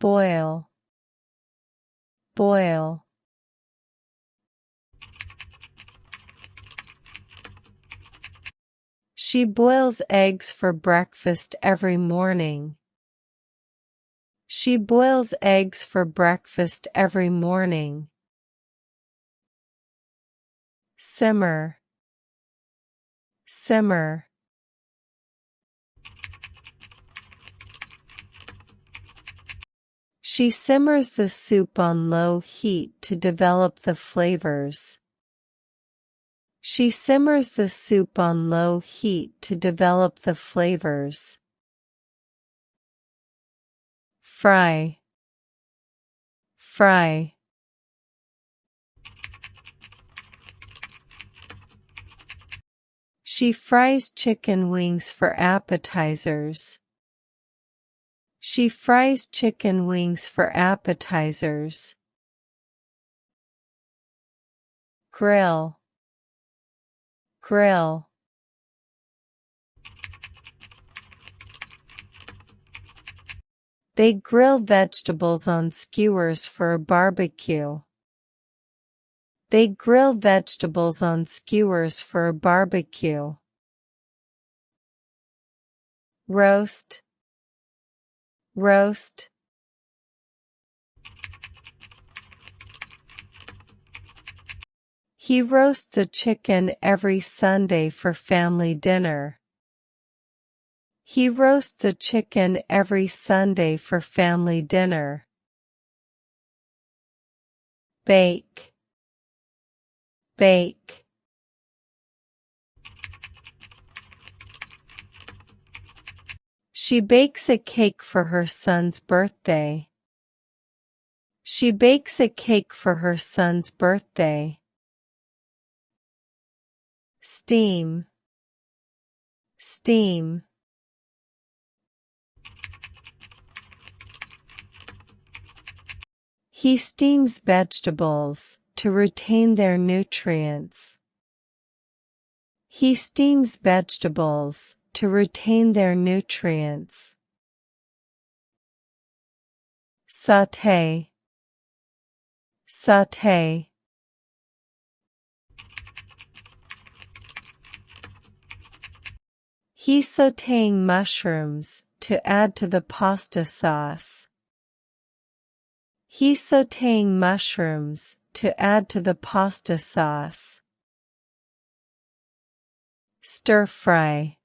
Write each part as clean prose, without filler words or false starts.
boil, boil. She boils eggs for breakfast every morning. She boils eggs for breakfast every morning. Simmer, simmer. She simmers the soup on low heat to develop the flavors. She simmers the soup on low heat to develop the flavors. Fry, fry. She fries chicken wings for appetizers. She fries chicken wings for appetizers. Grill, grill. They grill vegetables on skewers for a barbecue. They grill vegetables on skewers for a barbecue. Roast, roast. He roasts a chicken every Sunday for family dinner. He roasts a chicken every Sunday for family dinner. Bake, bake. She bakes a cake for her son's birthday. She bakes a cake for her son's birthday. Steam, steam. He steams vegetables to retain their nutrients. He steams vegetables to retain their nutrients. Sauté, sauté. He's sautéing mushrooms to add to the pasta sauce. He's sautéing mushrooms to add to the pasta sauce. Stir fry,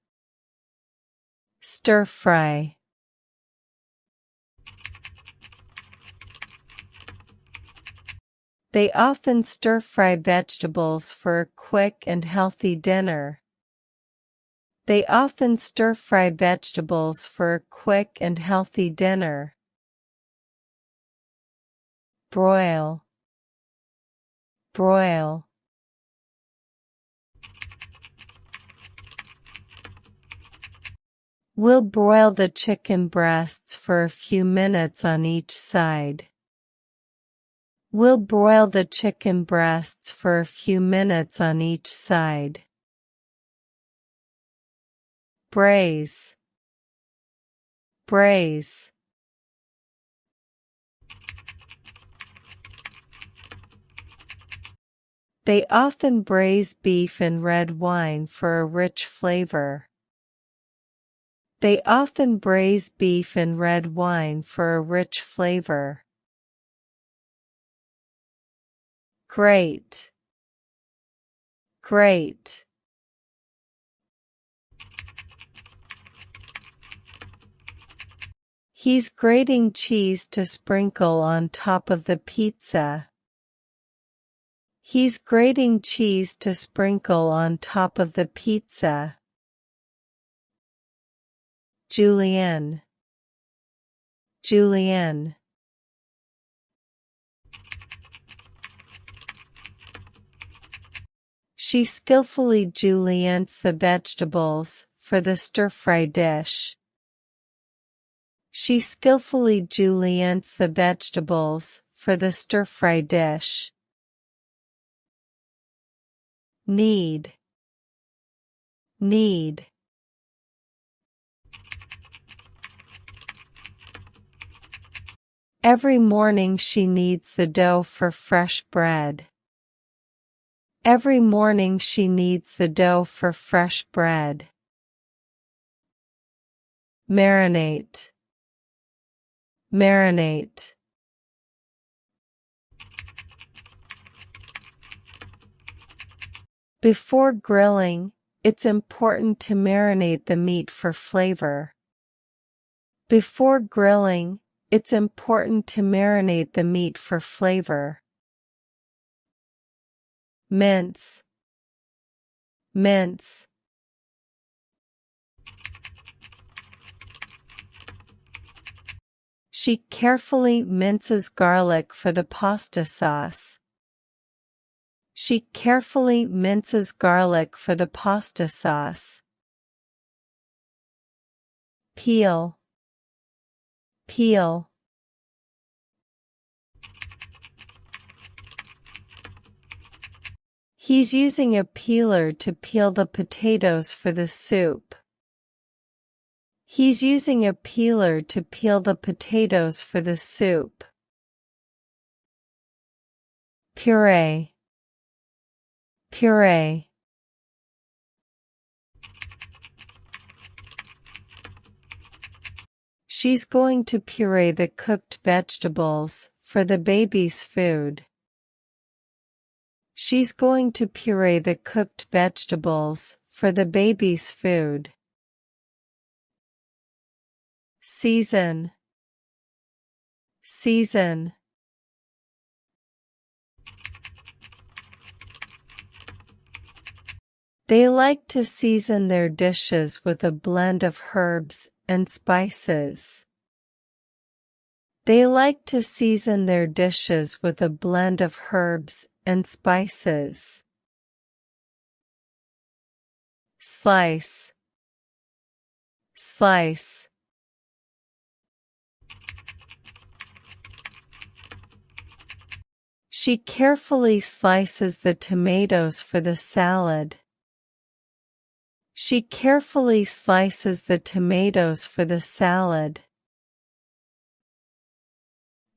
stir fry. They often stir fry vegetables for a quick and healthy dinner. They often stir fry vegetables for a quick and healthy dinner. Broil, broil. We'll broil the chicken breasts for a few minutes on each side. We'll broil the chicken breasts for a few minutes on each side. Braise, braise. They often braise beef in red wine for a rich flavor. They often braise beef in red wine for a rich flavor. Grate, grate. He's grating cheese to sprinkle on top of the pizza. He's grating cheese to sprinkle on top of the pizza. Julienne, julienne. She skillfully juliennes the vegetables for the stir-fry dish. She skillfully juliennes the vegetables for the stir-fry dish. Knead, knead. Every morning she kneads the dough for fresh bread. Every morning she kneads the dough for fresh bread. Marinate. Marinate. Before grilling, it's important to marinate the meat for flavor. Before grilling, it's important to marinate the meat for flavor. Mince. Mince. She carefully minces garlic for the pasta sauce. She carefully minces garlic for the pasta sauce. Peel. Peel. He's using a peeler to peel the potatoes for the soup. He's using a peeler to peel the potatoes for the soup. Puree. Puree. She's going to puree the cooked vegetables for the baby's food. She's going to puree the cooked vegetables for the baby's food. Season. Season. They like to season their dishes with a blend of herbs and spices. They like to season their dishes with a blend of herbs and spices. Slice. Slice. She carefully slices the tomatoes for the salad. She carefully slices the tomatoes for the salad.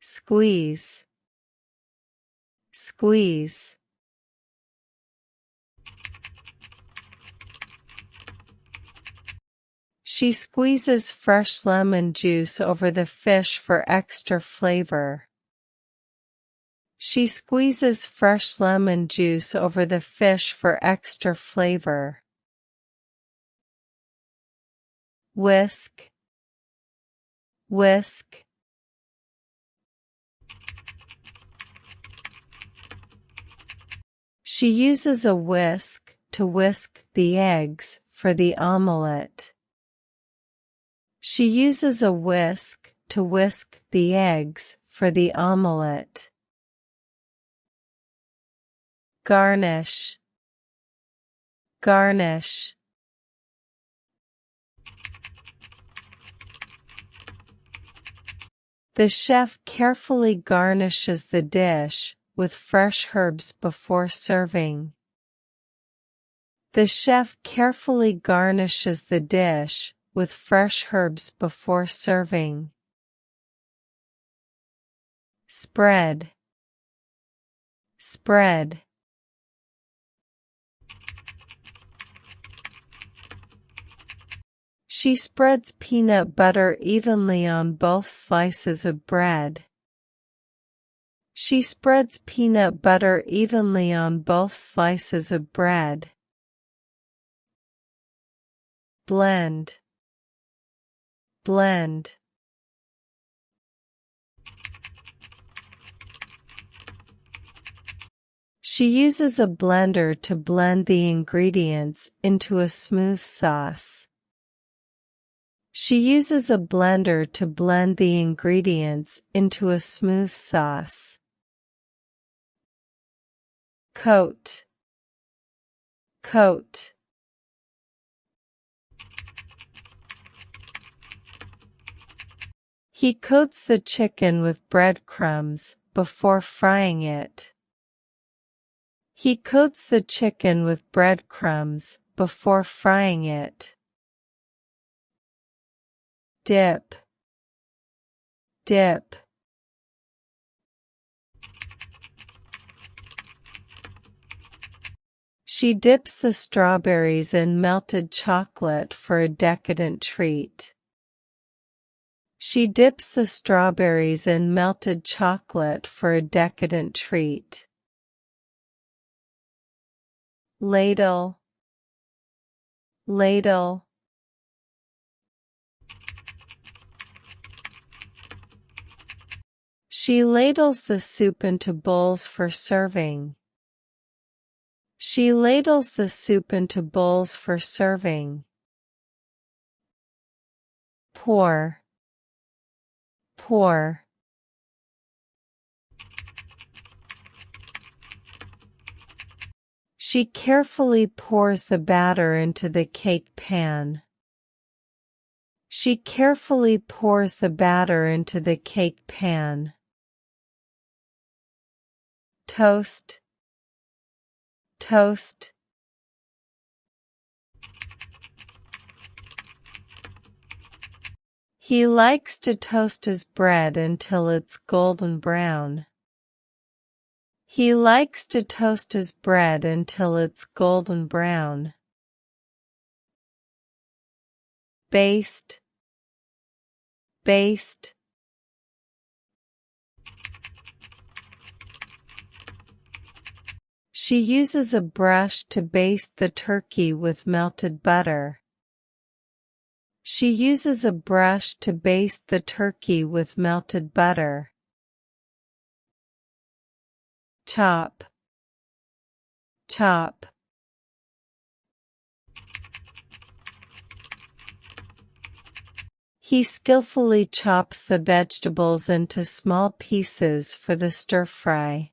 Squeeze. Squeeze. She squeezes fresh lemon juice over the fish for extra flavor. She squeezes fresh lemon juice over the fish for extra flavor. Whisk. Whisk. She uses a whisk to whisk the eggs for the omelette. She uses a whisk to whisk the eggs for the omelette. Garnish. Garnish. The chef carefully garnishes the dish with fresh herbs before serving. The chef carefully garnishes the dish with fresh herbs before serving. Spread. Spread. She spreads peanut butter evenly on both slices of bread. She spreads peanut butter evenly on both slices of bread. Blend. Blend. She uses a blender to blend the ingredients into a smooth sauce. She uses a blender to blend the ingredients into a smooth sauce. Coat. Coat. He coats the chicken with breadcrumbs before frying it. He coats the chicken with breadcrumbs before frying it. Dip. Dip. She dips the strawberries in melted chocolate for a decadent treat. She dips the strawberries in melted chocolate for a decadent treat. Ladle, ladle. She ladles the soup into bowls for serving. She ladles the soup into bowls for serving. Pour, pour. She carefully pours the batter into the cake pan. She carefully pours the batter into the cake pan. Toast, toast. He likes to toast his bread until it's golden brown. He likes to toast his bread until it's golden brown. Baste, baste. She uses a brush to baste the turkey with melted butter. She uses a brush to baste the turkey with melted butter. Chop, chop. He skillfully chops the vegetables into small pieces for the stir-fry.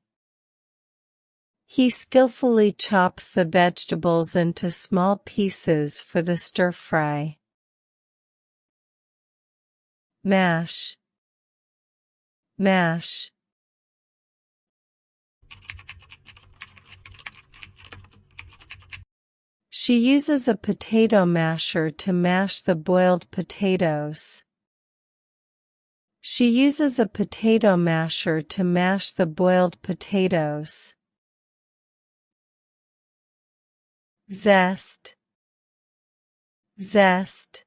He skillfully chops the vegetables into small pieces for the stir-fry. Mash, mash. She uses a potato masher to mash the boiled potatoes. She uses a potato masher to mash the boiled potatoes. Zest, zest.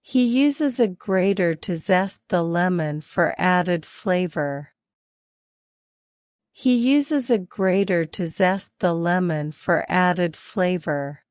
He uses a grater to zest the lemon for added flavor. He uses a grater to zest the lemon for added flavor.